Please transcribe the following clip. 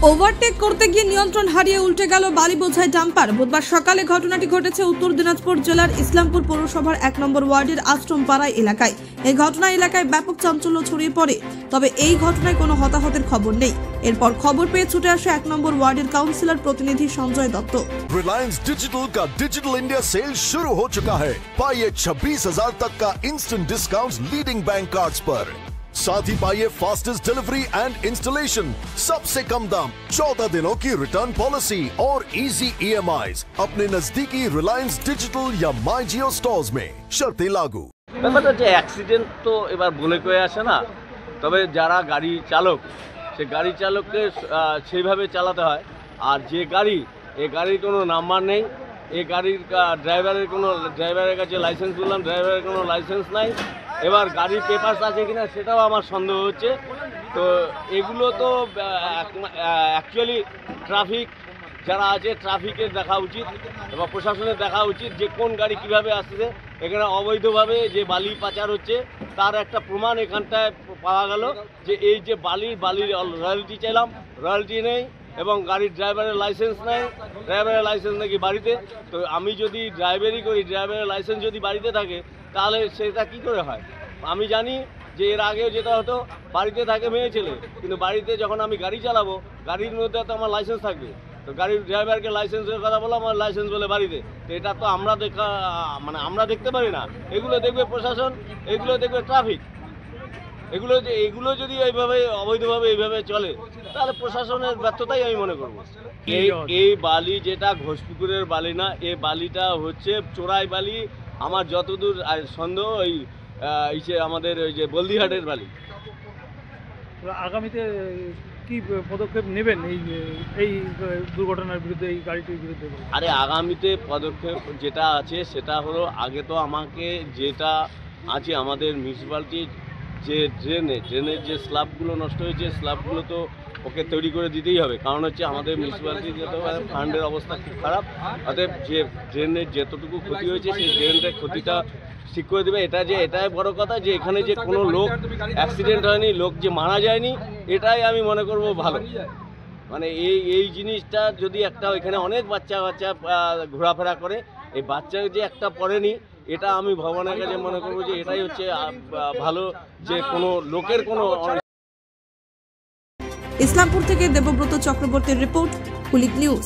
Overtake করতে গিয়ে নিয়ন্ত্রণ হারিয়ে উল্টে গেল বালি বোঝাই ডাম্পার। বুধবার সকালে ঘটনাটি ঘটেছে উত্তর দিনাজপুর জেলার ইসলামপুর পৌরসভার ১ নম্বর ওয়ার্ডের আশ্রমপাড়া এলাকায়। এই ঘটনা এলাকায় ব্যাপক চাঞ্চল্য ছড়িয়ে পড়ে, তবে এই ঘটনায় কোনো হতাহতের খবর নেই। এরপর খবর পেয়ে ছুটে আসে ১ নম্বর ওয়ার্ডের কাউন্সিলর প্রতিনিধি সঞ্জয় দত্ত। रिलायंस डिजिटल का डिजिटल इंडिया सेल शुरू हो चुका है। पाइए 26,000 तक का instant discount leading bank cards पर। साथ ही पाइए फास्टेस्ट डिलीवरी एंड इंस्टॉलेशन, सबसे कम दाम, 14 दिनों की रिटर्न पॉलिसी और इजी EMIs अपने नजदीकी रिलायंस डिजिटल या माई जियो स्टोर्स में शर्तें लागू। ব্যাপারটা যে অ্যাক্সিডেন্ট তো এবার বলে কয়ে আসে না, তবে যারা গাড়ি চালক সে গাড়ি চালককে সেইভাবে চালাতে হয়। আর যে গাড়ি, এই গাড়ির কোনো নাম্বার নেই, এই গাড়ির ড্রাইভারের কাছে লাইসেন্স বললাম, ড্রাইভারের কোনো লাইসেন্স নাই। এবার গাড়ির পেপারস আছে কিনা সেটাও আমার সন্দেহ হচ্ছে। তো এগুলো তো অ্যাকচুয়ালি ট্রাফিক যারা আছে ট্রাফিকের দেখা উচিত এবং প্রশাসনের দেখা উচিত যে কোন গাড়ি কিভাবে আসছে। এখানে অবৈধভাবে যে বালি পাচার হচ্ছে তার একটা প্রমাণ এখানটায় পাওয়া গেল যে এই যে বালির রয়্যালটি চাইলাম, রয়্যালটি নেই এবং গাড়ির ড্রাইভারের লাইসেন্স নেই, ড্রাইভারের লাইসেন্স নাকি বাড়িতে। তো আমি যদি ড্রাইভারি করি, ড্রাইভারের লাইসেন্স যদি বাড়িতে থাকে তাহলে সেটা কি করে হয়? আমি জানি যে এর আগেও যেটা হতো বাড়িতে থাকে মেয়ে ছেলে, কিন্তু বাড়িতে যখন আমি গাড়ি চালাবো গাড়ির মধ্যে তো আমার লাইসেন্স থাকবে। তো গাড়ির ড্রাইভারকে লাইসেন্সের কথা বলো, আমার লাইসেন্স বলে বাড়িতে। তো এটা তো আমরা দেখতে পারি না, এগুলো দেখবে প্রশাসন, এগুলো দেখবে ট্রাফিক। এগুলো যদি এইভাবে অবৈধভাবে এইভাবে চলে তাহলে প্রশাসনের ব্যর্থতাই আমি মনে করব। এই বালি যেটা ঘোষপুকুরের বালি না, এই বালিটা হচ্ছে চোরাই বালি। আমার যতদূর সন্দেহ ওই আমাদের ওই যে বলদিহাটের বালি। আগামীতে কি পদক্ষেপ নেবেন এই দুর্ঘটনার বিরুদ্ধে, এই গাড়িটির বিরুদ্ধে? আরে আগামীতে পদক্ষেপ যেটা আছে সেটা হলো, আগে তো আমাকে যেটা আছে আমাদের মিউনিসিপ্যালিটির যে ড্রেনের যে স্ল্যাবগুলো নষ্ট হয়েছে, স্ল্যাবগুলো তো ওকে তৈরি করে দিতেই হবে। কারণ হচ্ছে আমাদের মিউনিসিপ্যালিটির যত ফান্ডের অবস্থা খুব খারাপ। অতএব যে ড্রেনের যতটুকু ক্ষতি হয়েছে সেই ড্রেনটার ক্ষতিটা ঠিক করে দেবে। এটাই বড় কথা যে এখানে যে কোনো লোক অ্যাক্সিডেন্ট হয়নি, লোক যে মারা যায়নি, এটাই আমি মনে করব ভালো। মানে এই জিনিসটা যদি একটা, এখানে অনেক বাচ্চা ঘোরাফেরা করে, এই বাচ্চা যে একটা পড়েনি, এটা আমি ভগবানের কাছে মনে করবো যে এটাই হচ্ছে ভালো, যে কোনো লোকের কোনো। ইসলামপুর থেকে দেবব্রত চক্রবর্তীর রিপোর্ট, কুলিক নিউজ।